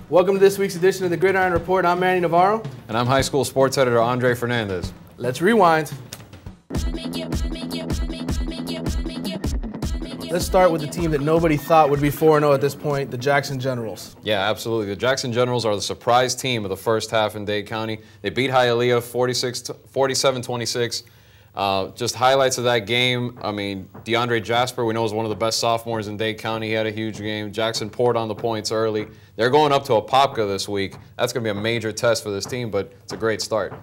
Welcome to this week's edition of the Gridiron Report. I'm Manny Navarro. And I'm high school sports editor Andre Fernandez. Let's rewind. Let's start with the team that nobody thought would be 4-0 at this point, the Jackson Generals. Yeah, absolutely. The Jackson Generals are the surprise team of the first half in Dade County. They beat Hialeah 47-26. Just highlights of that game, I mean, DeAndre Jasper, we know, is one of the best sophomores in Dade County. He had a huge game. Jackson poured on the points early. They're going up to Apopka this week. That's going to be a major test for this team, but it's a great start.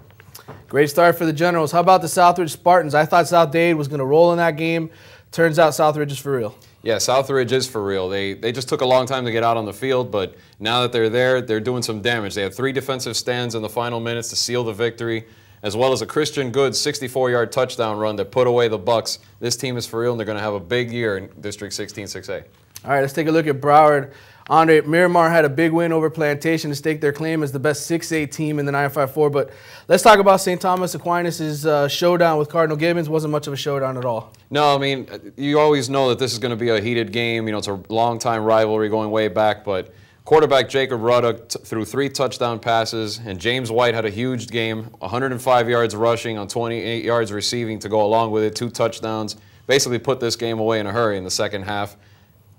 Great start for the Generals. How about the Southridge Spartans? I thought South Dade was going to roll in that game. Turns out Southridge is for real. Yeah, Southridge is for real. They just took a long time to get out on the field, but now that they're there, they're doing some damage. They had 3 defensive stands in the final minutes to seal the victory, as well as a Christian Goods 64-yard touchdown run that put away the Bucks. This team is for real, and they're going to have a big year in District 16 6A. All right, let's take a look at Broward. Andre, Miramar had a big win over Plantation to stake their claim as the best 6A team in the 954. But let's talk about St. Thomas Aquinas' showdown with Cardinal Gibbons. Wasn't much of a showdown at all. No, I mean, you always know that this is going to be a heated game. You know, it's a long-time rivalry going way back. But quarterback Jacob Ruddock threw 3 touchdown passes, and James White had a huge game, 105 yards rushing on 28 yards receiving to go along with it, 2 touchdowns. Basically put this game away in a hurry in the second half.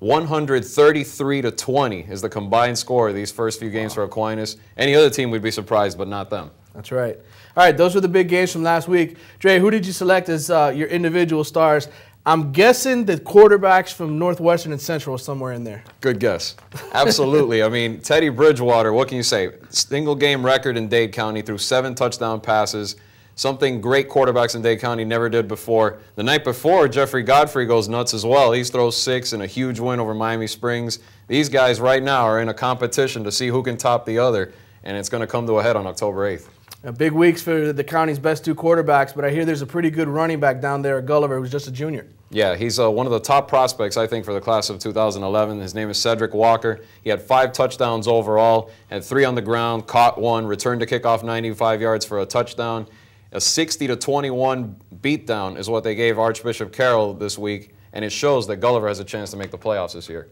133-20 is the combined score of these first few games for Aquinas. Any other team would be surprised, but not them. That's right. All right, those were the big games from last week. Dre, who did you select as your individual stars? I'm guessing the quarterbacks from Northwestern and Central are somewhere in there. Good guess. Absolutely. I mean, Teddy Bridgewater, what can you say? Single game record in Dade County, threw 7 touchdown passes. Something great quarterbacks in Dade County never did before. The night before, Jeffrey Godfrey goes nuts as well. He throws 6 in a huge win over Miami Springs. These guys right now are in a competition to see who can top the other, and it's going to come to a head on October 8th. Big weeks for the county's best 2 quarterbacks, but I hear there's a pretty good running back down there at Gulliver who's just a junior. Yeah, he's one of the top prospects, I think, for the class of 2011. His name is Cedric Walker. He had 5 touchdowns overall, had 3 on the ground, caught 1, returned to kickoff 95 yards for a touchdown. A 60-21 beatdown is what they gave Archbishop Carroll this week, and it shows that Gulliver has a chance to make the playoffs this year.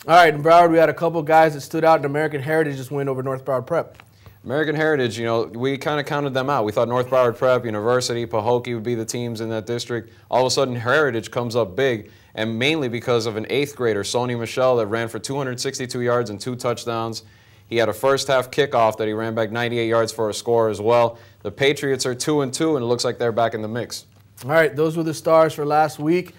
All right, in Broward, we had a couple guys that stood out in American Heritage just win over North Broward Prep. American Heritage, you know, we kind of counted them out. We thought North Broward Prep, University, Pahokee would be the teams in that district. All of a sudden, Heritage comes up big, and mainly because of an 8th grader, Sony Michelle, that ran for 262 yards and 2 touchdowns. He had a first-half kickoff that he ran back 98 yards for a score as well. The Patriots are 2-2, and it looks like they're back in the mix. All right, those were the stars for last week.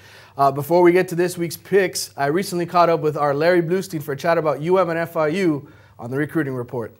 Before we get to this week's picks, I recently caught up with our Larry Bluestein for a chat about UM and FIU on the Recruiting Report.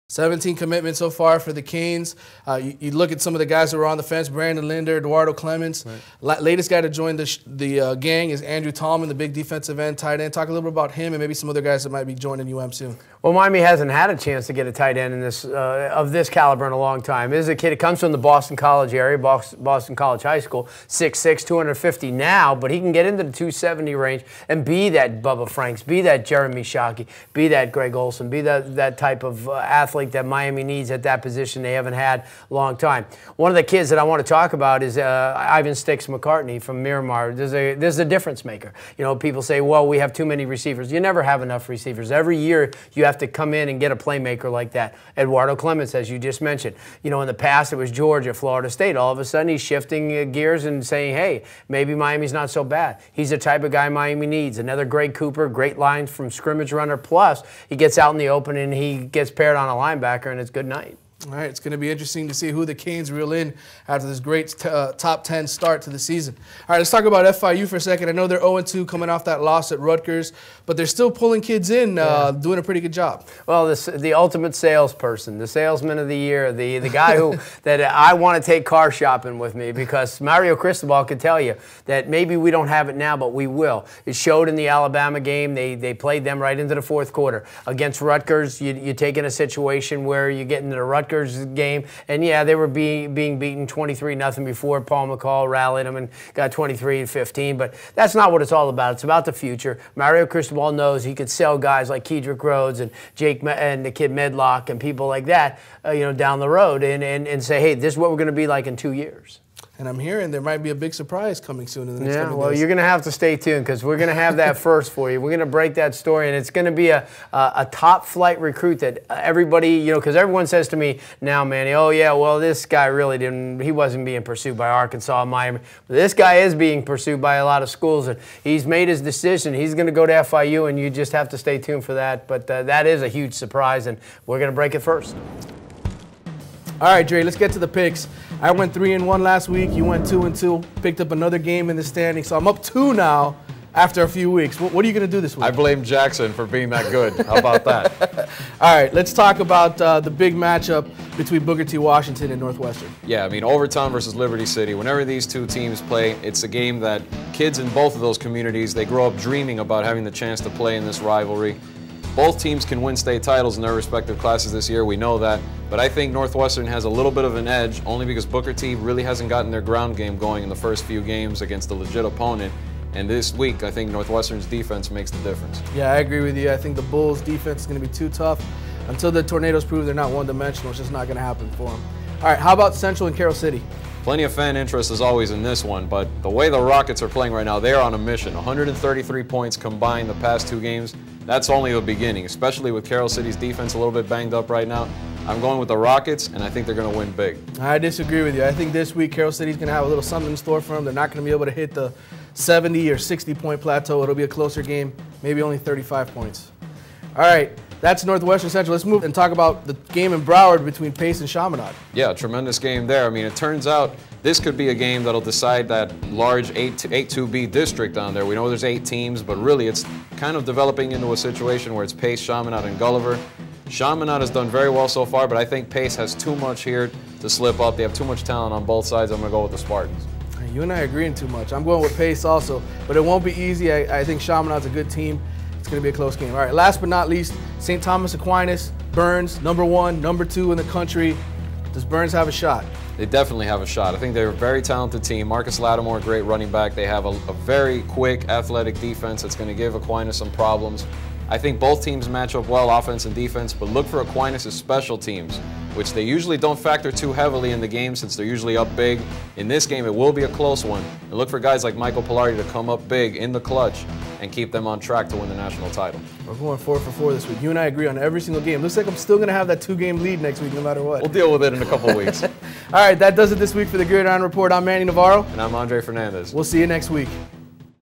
17 commitments so far for the Canes. You look at some of the guys that were on the fence, Brandon Linder, Eduardo Clements. Right. Latest guy to join the gang is Andrew Tallman, the big defensive end, tight end. Talk a little bit about him and maybe some other guys that might be joining UM soon. Well, Miami hasn't had a chance to get a tight end in this of this caliber in a long time. This is a kid that comes from the Boston College area, Boston College High School, 6'6", 250 now, but he can get into the 270 range and be that Bubba Franks, be that Jeremy Shockey, be that Greg Olson, be that type of athlete that Miami needs at that position they haven't had a long time. One of the kids that I want to talk about is Ivan Sticks McCartney from Miramar. There's a difference maker. You know, people say, well, we have too many receivers. You never have enough receivers. Every year you have to come in and get a playmaker like that. Eduardo Clements, as you just mentioned. You know, in the past it was Georgia, Florida State. All of a sudden he's shifting gears and saying, hey, maybe Miami's not so bad. He's the type of guy Miami needs. Another Greg Cooper, great lines from scrimmage runner. Plus, he gets out in the open and he gets paired on a linebacker, and it's good night. All right, it's going to be interesting to see who the Canes reel in after this great top 10 start to the season. All right, let's talk about FIU for a second. I know they're 0-2 coming off that loss at Rutgers, but they're still pulling kids in, doing a pretty good job. Well, the ultimate salesperson, the salesman of the year, the guy who that I want to take car shopping with me, because Mario Cristobal could tell you that maybe we don't have it now, but we will. It showed in the Alabama game. They played them right into the 4th quarter. Against Rutgers, you take in a situation where you get into the Rutgers game, and yeah, they were being beaten 23-0 before Paul McCall rallied them and got 23-15, but that's not what it's all about. It's about the future. Mario Cristobal knows he could sell guys like Kedrick Rhodes and Jake and the kid Medlock and people like that, you know, down the road and say, hey, this is what we're going to be like in 2 years. And I'm hearing there might be a big surprise coming soon in the next couple well, days. you're going to have to stay tuned because we're going to have that first for you. We're going to break that story, and it's going to be a top-flight recruit that everybody, you know, because everyone says to me now, Manny, oh, yeah, well, this guy really he wasn't being pursued by Arkansas, Miami. But this guy is being pursued by a lot of schools, and he's made his decision. He's going to go to FIU, and you just have to stay tuned for that. But that is a huge surprise, and we're going to break it first. All right, Dre, let's get to the picks. I went 3-1 last week. You went 2-2. Picked up another game in the standing. So I'm up 2 now after a few weeks. What are you going to do this week? I blame Jackson for being that good. How about that? All right, let's talk about the big matchup between Booker T. Washington and Northwestern. Yeah, I mean, Overtown versus Liberty City. Whenever these two teams play, it's a game that kids in both of those communities, they grow up dreaming about having the chance to play in this rivalry. Both teams can win state titles in their respective classes this year, we know that. But I think Northwestern has a little bit of an edge, only because Booker T really hasn't gotten their ground game going in the first few games against a legit opponent. And this week, I think Northwestern's defense makes the difference. Yeah, I agree with you. I think the Bulls' defense is going to be too tough. Until the Tornadoes prove they're not one-dimensional, it's just not going to happen for them. All right, how about Central and Carroll City? Plenty of fan interest as always in this one, but the way the Rockets are playing right now, they are on a mission. 133 points combined the past 2 games. That's only the beginning, especially with Carroll City's defense a little bit banged up right now. I'm going with the Rockets, and I think they're going to win big. I disagree with you. I think this week Carroll City's going to have a little something in store for them. They're not going to be able to hit the 70 or 60-point plateau. It'll be a closer game, maybe only 35 points. All right, that's Northwestern Central. Let's move and talk about the game in Broward between Pace and Chaminade. Yeah, tremendous game there. I mean, it turns out this could be a game that'll decide that large 8-2B district down there. We know there's 8 teams, but really it's kind of developing into a situation where it's Pace, Chaminade, and Gulliver. Chaminade has done very well so far, but I think Pace has too much here to slip up. They have too much talent on both sides. I'm going to go with the Spartans. You and I are agreeing too much. I'm going with Pace also, but it won't be easy. I think Chaminade's a good team. It's going to be a close game. All right, last but not least, St. Thomas Aquinas, Burns, #1, #2 in the country. Does Burns have a shot? They definitely have a shot. I think they're a very talented team. Marcus Lattimore, great running back. They have a very quick, athletic defense that's going to give Aquinas some problems. I think both teams match up well, offense and defense, but look for Aquinas' special teams, which they usually don't factor too heavily in the game since they're usually up big. In this game, it will be a close one. And look for guys like Michael Pilardi to come up big in the clutch and keep them on track to win the national title. We're going 4 for 4 this week. You and I agree on every single game. Looks like I'm still going to have that 2-game lead next week no matter what. We'll deal with it in a couple weeks. All right, that does it this week for the Gridiron Report. I'm Manny Navarro. And I'm Andre Fernandez. We'll see you next week.